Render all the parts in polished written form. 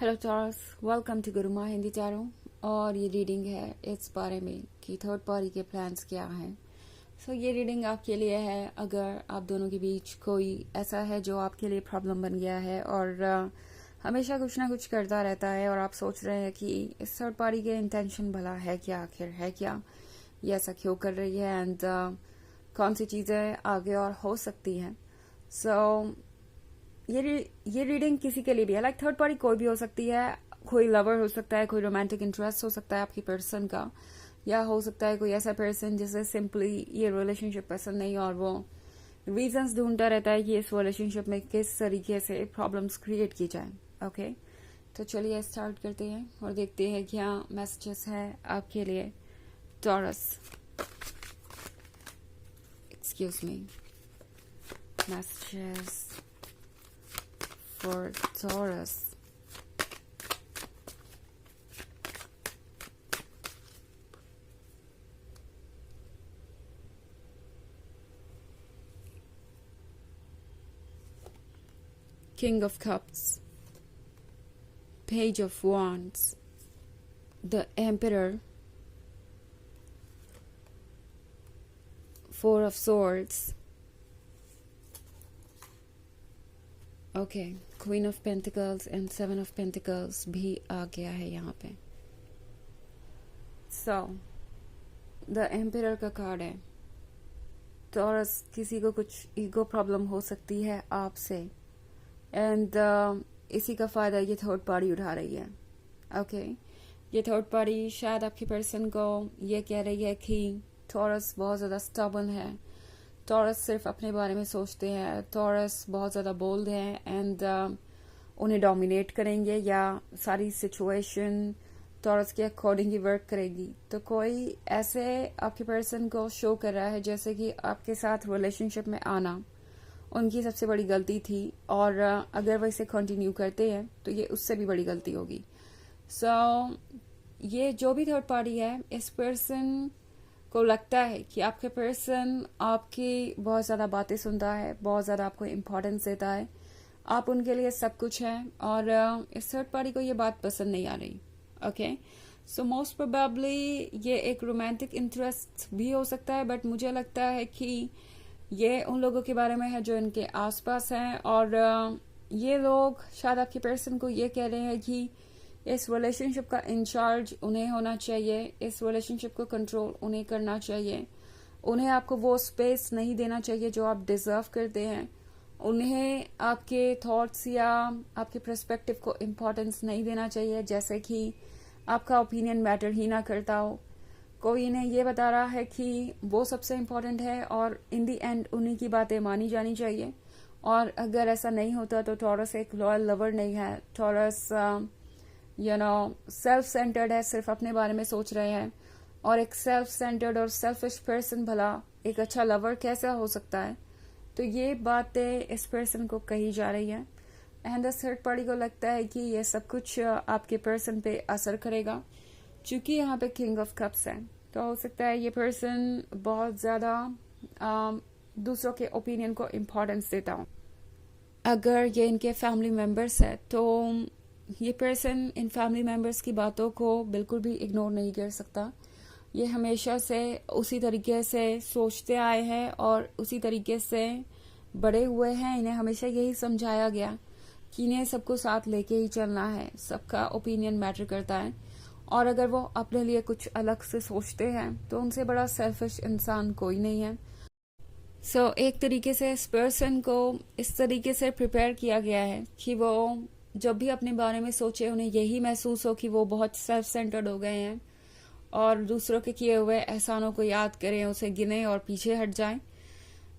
Hello Taurus, welcome to Guruma Hindi चारों। और ये रीडिंग है इस बारे में कि थर्ड पार्टी के प्लान्स क्या हैं। ये रीडिंग आपके लिए है अगर आप दोनों के बीच कोई ऐसा है जो आपके लिए प्रॉब्लम बन गया है और हमेशा कुछ ना कुछ करता रहता है और आप सोच रहे हैं कि इस थर्ड पार्टी के इंटेंशन भला है क्या, आखिर है क्या, ये ऐसा क्यों कर रही है एंड कौन सी चीज़ें आगे और हो सकती हैं। ये रीडिंग किसी के लिए भी है, लाइक थर्ड पार्टी कोई भी हो सकती है। कोई लवर हो सकता है, कोई रोमांटिक इंटरेस्ट हो सकता है आपकी पर्सन का, या हो सकता है कोई ऐसा पर्सन जिसे सिंपली ये रिलेशनशिप पसंद नहीं और वो रीजंस ढूंढता रहता है कि इस रिलेशनशिप में किस तरीके से प्रॉब्लम्स क्रिएट की जाए। ओके, तो चलिए स्टार्ट करते हैं और देखते हैं क्या मैसेजेस है आपके लिए taurus. Excuse me, messages for Taurus. King of Cups, Page of Wands, the Emperor, Four of Swords. Okay, queen of pentacles and seven of pentacles भी आ गया है यहाँ पे। द एम्पियर का कार्ड है। टॉरस, किसी को कुछ ईगो प्रॉब्लम हो सकती है आपसे एंड इसी का फायदा ये थर्ड पार्टी उठा रही है। ओके, ये थर्ड पार्टी शायद आपकी पर्सन को ये कह रही है कि टॉरस बहुत ज़्यादा स्टबर्न है, टॉरस सिर्फ अपने बारे में सोचते हैं, टॉरस बहुत ज़्यादा बोल्ड है एंड उन्हें डोमिनेट करेंगे या सारी सिचुएशन टॉरस के अकॉर्डिंग ही वर्क करेगी। तो कोई ऐसे आपके पर्सन को शो कर रहा है जैसे कि आपके साथ रिलेशनशिप में आना उनकी सबसे बड़ी गलती थी और अगर वो इसे कंटिन्यू करते हैं तो ये उससे भी बड़ी गलती होगी। ये जो भी थर्ड पार्टी है, इस पर्सन को लगता है कि आपके पर्सन आपकी बहुत ज़्यादा बातें सुनता है, बहुत ज़्यादा आपको इम्पोर्टेंस देता है, आप उनके लिए सब कुछ है और इस थर्ड पार्टी को ये बात पसंद नहीं आ रही। ओके, सो मोस्ट प्रोबेबली ये एक रोमांटिक इंटरेस्ट भी हो सकता है, बट मुझे लगता है कि ये उन लोगों के बारे में है जो इनके आसपास हैं और ये लोग शायद आपके पर्सन को ये कह रहे हैं कि इस रिलेशनशिप का इंचार्ज उन्हें होना चाहिए, इस रिलेशनशिप को कंट्रोल उन्हें करना चाहिए, उन्हें आपको वो स्पेस नहीं देना चाहिए जो आप डिजर्व करते हैं, उन्हें आपके थॉट्स या आपके पर्सपेक्टिव को इम्पोर्टेंस नहीं देना चाहिए, जैसे कि आपका ओपिनियन मैटर ही ना करता हो। कोई इन्हें ये बता रहा है कि वो सबसे इम्पोर्टेंट है और इन दी एंड उन्हीं की बातें मानी जानी चाहिए। और अगर ऐसा नहीं होता तो टॉरस एक लॉयल लवर नहीं है, टॉरस सेल्फ सेंटर्ड है, सिर्फ अपने बारे में सोच रहे हैं। और एक सेल्फ सेंटर्ड और सेल्फिश पर्सन भला एक अच्छा लवर कैसा हो सकता है? तो ये बातें इस पर्सन को कही जा रही है एंड थर्ड पार्टी को लगता है कि ये सब कुछ आपके पर्सन पे असर करेगा। चूंकि यहाँ पे किंग ऑफ कप्स है तो हो सकता है ये पर्सन बहुत ज़्यादा दूसरों के ओपिनियन को इम्पोर्टेंस देता हो। अगर ये इनके फैमिली मेम्बर्स है तो ये पर्सन इन फैमिली मेम्बर्स की बातों को बिल्कुल भी इग्नोर नहीं कर सकता। ये हमेशा से उसी तरीके से सोचते आए हैं और उसी तरीके से बड़े हुए हैं। इन्हें हमेशा यही समझाया गया कि इन्हें सबको साथ लेके ही चलना है, सबका ओपिनियन मैटर करता है और अगर वो अपने लिए कुछ अलग से सोचते हैं तो उनसे बड़ा सेल्फिश इंसान कोई नहीं है। एक तरीके से इस पर्सन को इस तरीके से प्रिपेयर किया गया है कि वो जब भी अपने बारे में सोचे उन्हें यही महसूस हो कि वो बहुत सेल्फ सेंटर्ड हो गए हैं और दूसरों के किए हुए एहसानों को याद करें, उसे गिने और पीछे हट जाएं।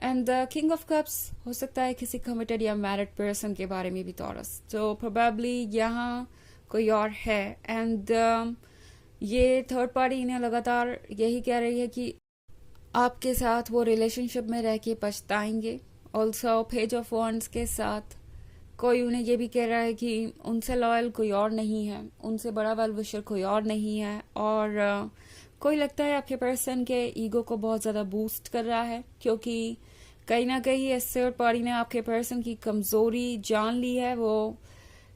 And the king of cups हो सकता है किसी कमिटेड या मैरिड पर्सन के बारे में भी टॉरस, तो प्रोबेबली यहाँ कोई और है एंड ये थर्ड पार्टी इन्हें लगातार यही कह रही है कि आपके साथ वो रिलेशनशिप में रह के पछताएंगे। ऑल्सो पेज ऑफ वॉन्ड्स के साथ कोई उन्हें ये भी कह रहा है कि उनसे लॉयल कोई और नहीं है, उनसे बड़ा वेल विशर कोई और नहीं है और कोई लगता है आपके पर्सन के ईगो को बहुत ज़्यादा बूस्ट कर रहा है क्योंकि कहीं ना कहीं इस थर्ड पार्टी ने आपके पर्सन की कमज़ोरी जान ली है। वो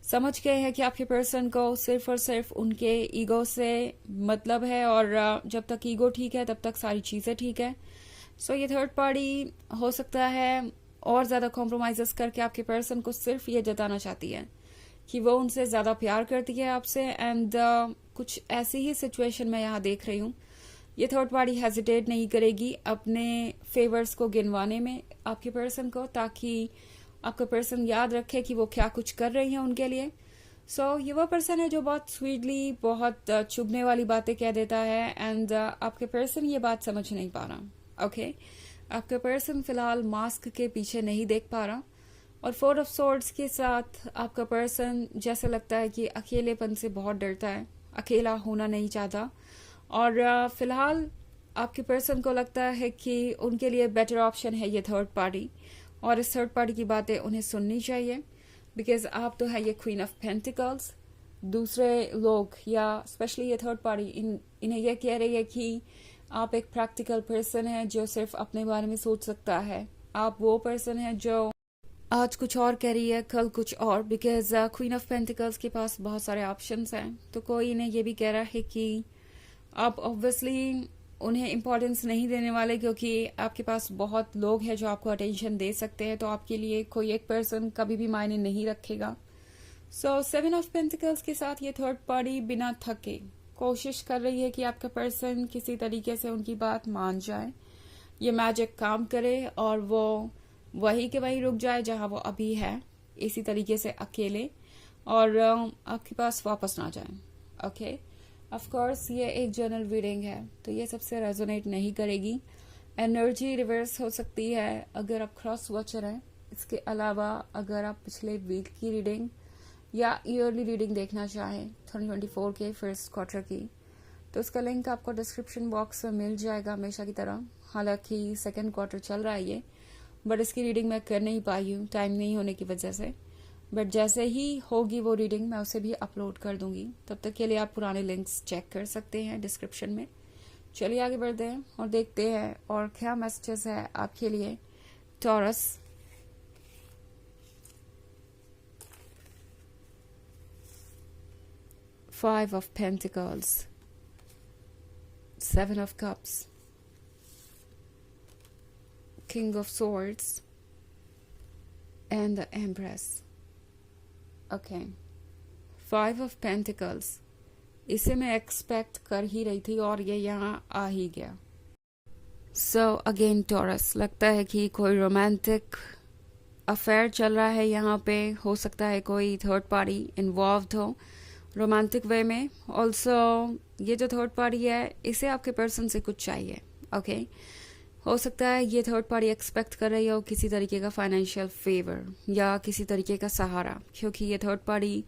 समझ गए हैं कि आपके पर्सन को सिर्फ और सिर्फ उनके ईगो से मतलब है, और जब तक ईगो ठीक है तब तक सारी चीज़ें ठीक है। सो ये थर्ड पार्टी हो सकता है और ज़्यादा कॉम्प्रोमाइज़ करके आपके पर्सन को सिर्फ ये जताना चाहती है कि वो उनसे ज़्यादा प्यार करती है आपसे, एंड कुछ ऐसी ही सिचुएशन मैं यहाँ देख रही हूँ। ये थर्ड पार्टी हेजिटेट नहीं करेगी अपने फेवर्स को गिनवाने में आपके पर्सन को, ताकि आपका पर्सन याद रखे कि वो क्या कुछ कर रही है उनके लिए। सो ये वो पर्सन है जो बहुत स्वीटली, बहुत चुभने वाली बातें कह देता है, एंड आपके पर्सन ये बात समझ नहीं पा रहा। ओके, आपका पर्सन फिलहाल मास्क के पीछे नहीं देख पा रहा, और 4 ऑफ सोर्ड्स के साथ आपका पर्सन जैसे लगता है कि अकेलेपन से बहुत डरता है, अकेला होना नहीं चाहता, और फिलहाल आपके पर्सन को लगता है कि उनके लिए बेटर ऑप्शन है ये थर्ड पार्टी, और इस थर्ड पार्टी की बातें उन्हें सुननी चाहिए, बिकॉज आप तो है ये क्वीन ऑफ पेंटिकल्स। दूसरे लोग या स्पेशली ये थर्ड पार्टी इन्हें यह कह रही है कि आप एक प्रैक्टिकल पर्सन है जो सिर्फ अपने बारे में सोच सकता है। आप वो पर्सन है जो आज कुछ और कह रही है, कल कुछ और, बिकॉज क्वीन ऑफ पेंटिकल्स के पास बहुत सारे ऑप्शंस हैं। तो कोई इन्हें ये भी कह रहा है कि आप ऑब्वियसली उन्हें इम्पोर्टेंस नहीं देने वाले, क्योंकि आपके पास बहुत लोग हैं जो आपको अटेंशन दे सकते हैं, तो आपके लिए कोई एक पर्सन कभी भी मायने नहीं रखेगा। सो 7 ऑफ पेंटिकल्स के साथ ये थर्ड पार्टी बिना थके कोशिश कर रही है कि आपका पर्सन किसी तरीके से उनकी बात मान जाए, ये मैजिक काम करे, और वो वही के वही रुक जाए जहां वो अभी है, इसी तरीके से अकेले, और आपके पास वापस ना जाए। ओके, ऑफ कोर्स ये एक जनरल रीडिंग है, तो ये सबसे रेजोनेट नहीं करेगी। एनर्जी रिवर्स हो सकती है अगर आप क्रॉस वॉचर हैं। इसके अलावा अगर आप पिछले वीक की रीडिंग या ईयरली रीडिंग देखना चाहें 2024 के फर्स्ट क्वार्टर की, तो उसका लिंक आपको डिस्क्रिप्शन बॉक्स में मिल जाएगा हमेशा की तरह। हालांकि सेकेंड क्वार्टर चल रहा है ये, बट इसकी रीडिंग मैं कर नहीं पाई हूँ टाइम नहीं होने की वजह से, बट जैसे ही होगी वो रीडिंग मैं उसे भी अपलोड कर दूंगी। तब तक के लिए आप पुराने लिंक्स चेक कर सकते हैं डिस्क्रिप्शन में। चलिए आगे बढ़ते हैं और देखते हैं और क्या मैसेजेस है आपके लिए taurus. Five of Pentacles, 7 of Cups, King of Swords, and the Empress. Okay, 5 of Pentacles, इसे मैं एक्सपेक्ट कर ही रही थी और ये यहाँ आ ही गया। सो अगेन टॉरस, लगता है कि कोई रोमांटिक अफेयर चल रहा है यहाँ पे। हो सकता है कोई थर्ड पार्टी इन्वॉल्व्ड हो रोमांटिक वे में। ऑल्सो ये जो थर्ड पार्टी है इसे आपके पर्सन से कुछ चाहिए। ओके, हो सकता है ये थर्ड पार्टी एक्सपेक्ट कर रही हो किसी तरीके का फाइनेंशियल फेवर या किसी तरीके का सहारा, क्योंकि ये थर्ड पार्टी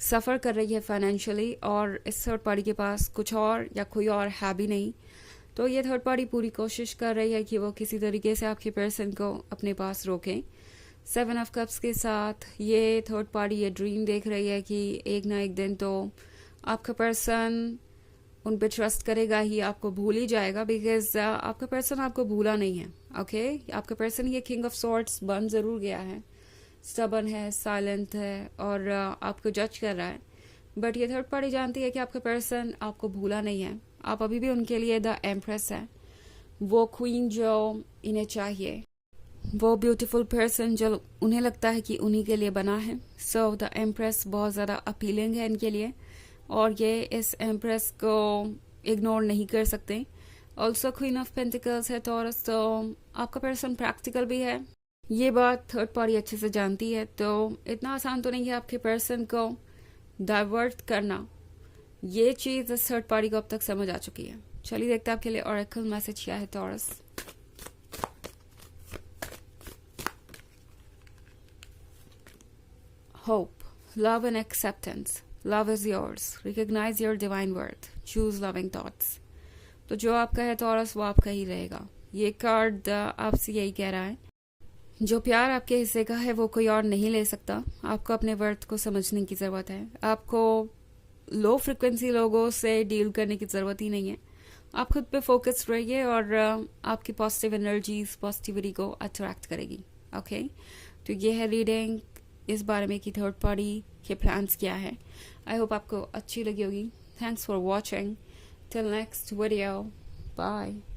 सफ़र कर रही है फाइनेंशियली, और इस थर्ड पार्टी के पास कुछ और या कोई और है भी नहीं। तो ये थर्ड पार्टी पूरी कोशिश कर रही है कि वो किसी तरीके से आपके पर्सन को अपने पास रोकें। 7 ऑफ कप्स के साथ ये थर्ड पार्टी ये ड्रीम देख रही है कि एक ना एक दिन तो आपका पर्सन उन पे ट्रस्ट करेगा ही, आपको भूल ही जाएगा, बिकॉज आपका पर्सन आपको भूला नहीं है। ओके, आपका पर्सन ये किंग ऑफ सॉर्ट्स बन जरूर गया है, स्टबन है, साइलेंट है, और आपको जज कर रहा है, बट ये थर्ड पार्टी जानती है कि आपका पर्सन आपको भूला नहीं है। आप अभी भी उनके लिए द एम्प्रेस है, वो क्वीन जो इन्हें चाहिए, वो ब्यूटीफुल पर्सन जो उन्हें लगता है कि उन्हीं के लिए बना है। सो द एम्प्रेस बहुत ज़्यादा अपीलिंग है इनके लिए, और ये इस एम्प्रेस को इग्नोर नहीं कर सकते। ऑल्सो क्वीन ऑफ पेंटिकल्स है टॉरस, तो आपका पर्सन प्रैक्टिकल भी है, ये बात थर्ड पार्टी अच्छे से जानती है। तो इतना आसान तो नहीं है आपके पर्सन को डाइवर्ट करना, ये चीज़ इस थर्ड पार्टी को अब तक समझ आ चुकी है। चलिए देखते हैं आपके लिए ऑरेकल मैसेज क्या है taurus. Hope, love and acceptance. Love is yours. Recognize your divine worth. Choose loving thoughts. तो जो आपका है टॉरस वो आपका ही रहेगा। ये कार्ड आपसे यही कह रहा है, जो प्यार आपके हिस्से का है वो कोई और नहीं ले सकता। आपको अपने वर्थ को समझने की ज़रूरत है। आपको लो फ्रिक्वेंसी लोगों से डील करने की ज़रूरत ही नहीं है। आप खुद पे फोकस रहिए और आपकी पॉजिटिव एनर्जीज पॉजिटिविटी को अट्रैक्ट करेगी। ओके, तो ये है रीडिंग इस बारे में कि थर्ड पार्टी के प्लान्स क्या है। आई होप आपको अच्छी लगी होगी। Thanks for watching. Till next video, bye.